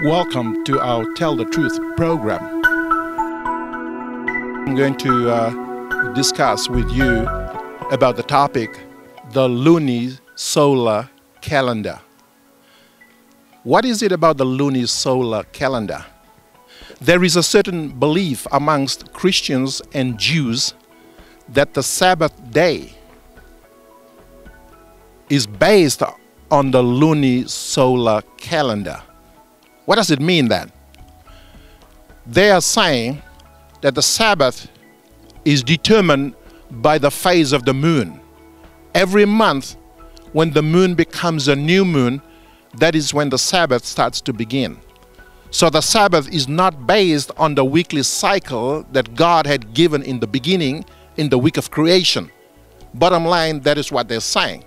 Welcome to our Tell the Truth program. I'm going to discuss with you about the topic, the Luni solar calendar. What is it about the Luni solar calendar? There is a certain belief amongst Christians and Jews that the Sabbath day is based on the Luni solar calendar. What does it mean then? They are saying that the Sabbath is determined by the phase of the moon. Every month, when the moon becomes a new moon, that is when the Sabbath starts to begin. So the Sabbath is not based on the weekly cycle that God had given in the beginning, in the week of creation. Bottom line, that is what they're saying.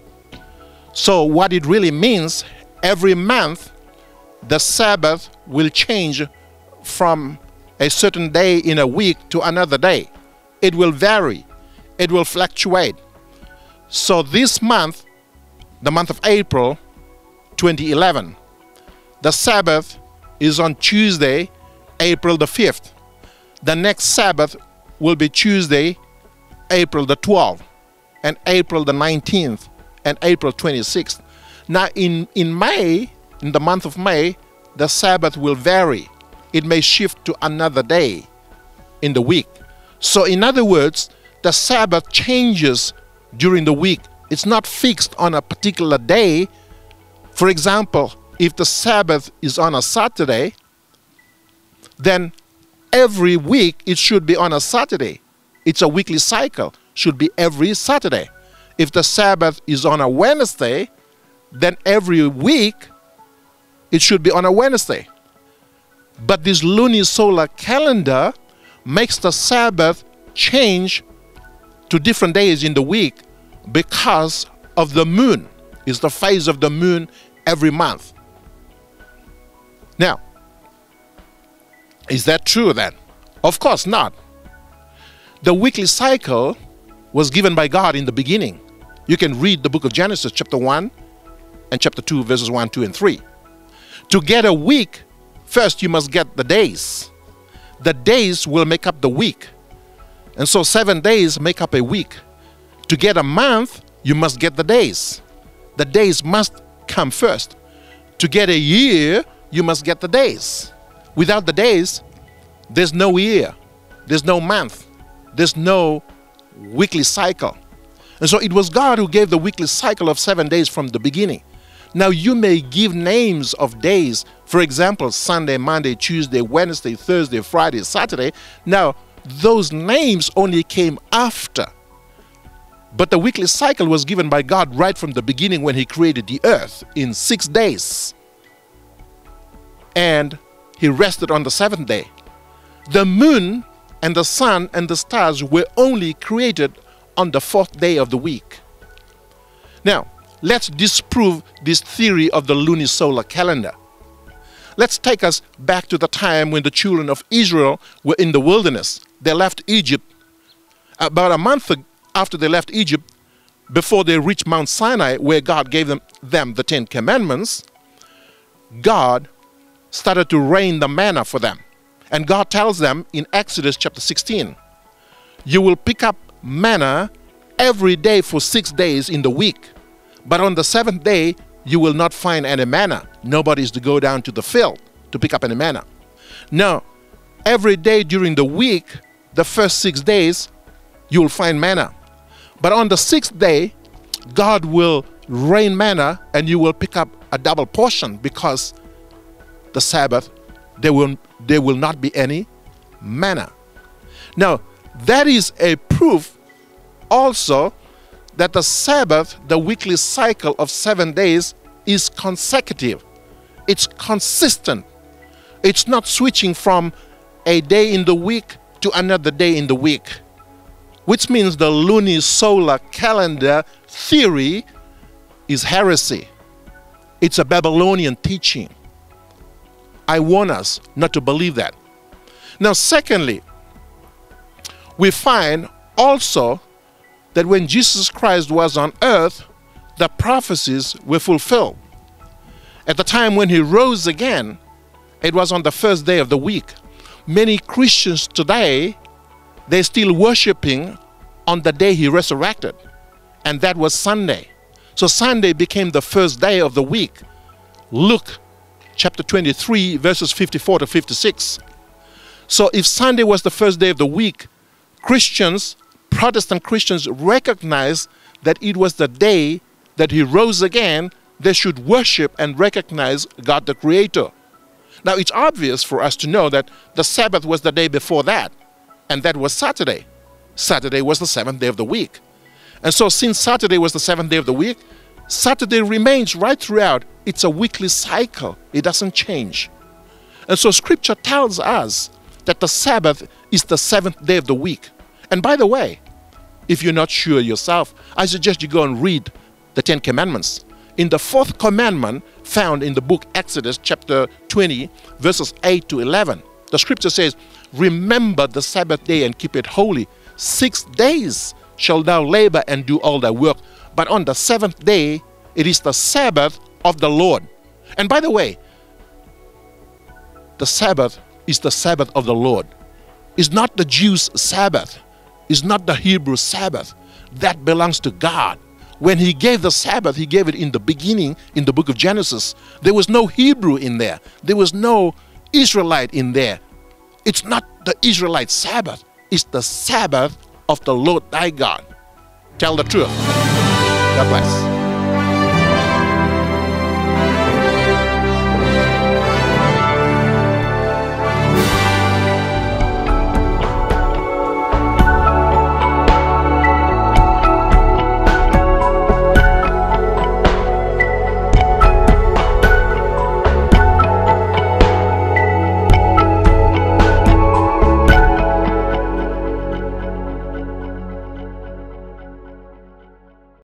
So what it really means, every month, the Sabbath will change from a certain day in a week to another day. It will vary. It will fluctuate. So this month, the month of April 2011, the Sabbath is on Tuesday, April the 5th. The next Sabbath will be Tuesday, April the 12th, and April the 19th, and April 26th. Now in May, in the month of May, the Sabbath will vary. It may shift to another day in the week. So in other words, the Sabbath changes during the week. It's not fixed on a particular day. For example, if the Sabbath is on a Saturday, then every week it should be on a Saturday. It's a weekly cycle, should be every Saturday. If the Sabbath is on a Wednesday, then every week it should be on a Wednesday. But this lunisolar calendar makes the Sabbath change to different days in the week because of the moon. It's the phase of the moon every month. Now, is that true then? Of course not. The weekly cycle was given by God in the beginning. You can read the book of Genesis chapter 1 and chapter 2 verses 1, 2, and 3. To get a week, first you must get the days. The days will make up the week. And so 7 days make up a week. To get a month, you must get the days. The days must come first. To get a year, you must get the days. Without the days, there's no year. There's no month. There's no weekly cycle. And so it was God who gave the weekly cycle of 7 days from the beginning. Now you may give names of days, for example, Sunday, Monday, Tuesday, Wednesday, Thursday, Friday, Saturday. Now those names only came after. But the weekly cycle was given by God right from the beginning when He created the earth in 6 days. And He rested on the 7th day. The moon and the sun and the stars were only created on the 4th day of the week. Now, let's disprove this theory of the lunisolar calendar. Let's take us back to the time when the children of Israel were in the wilderness. They left Egypt. About a month after they left Egypt, before they reached Mount Sinai, where God gave them the 10 Commandments, God started to rain the manna for them. And God tells them in Exodus chapter 16, you will pick up manna every day for 6 days in the week. But on the 7th day, you will not find any manna. Nobody is to go down to the field to pick up any manna. Now, every day during the week, the first 6 days, you will find manna. But on the 6th day, God will rain manna and you will pick up a double portion because the Sabbath, there will not be any manna. Now, that is a proof also that the Sabbath, the weekly cycle of 7 days, is consecutive. It's consistent. It's not switching from a day in the week to another day in the week, which means the lunisolar calendar theory is heresy. It's a Babylonian teaching. I warn us not to believe that. Now, secondly, we find also that when Jesus Christ was on earth, the prophecies were fulfilled. At the time when He rose again, It was on the first day of the week. Many Christians today, they're still worshiping on the day he resurrected. And that was Sunday. So Sunday became the first day of the week. Luke chapter 23, verses 54 to 56. So if Sunday was the first day of the week, Christians, Protestant Christians, recognize that it was the day that he rose again. They should worship and recognize God the Creator. Now it's obvious for us to know that the Sabbath was the day before that, and that was Saturday. Saturday was the seventh day of the week. And so since Saturday was the seventh day of the week, Saturday remains right throughout. It's a weekly cycle. It doesn't change. And so Scripture tells us that the Sabbath is the seventh day of the week. And by the way, if you're not sure yourself, I suggest you go and read the Ten Commandments. In the fourth commandment found in the book Exodus chapter 20, verses 8 to 11, the Scripture says, "Remember the Sabbath day and keep it holy. 6 days shall thou labor and do all thy work. But on the seventh day, it is the Sabbath of the Lord." And by the way, the Sabbath is the Sabbath of the Lord. It's not the Jews' Sabbath. It's not the Hebrew Sabbath. That belongs to God. When he gave the Sabbath, he gave it in the beginning in the book of Genesis. There was no Hebrew in there. There was no Israelite in there. It's not the Israelite Sabbath. It's the Sabbath of the Lord thy God. Tell the truth. God bless.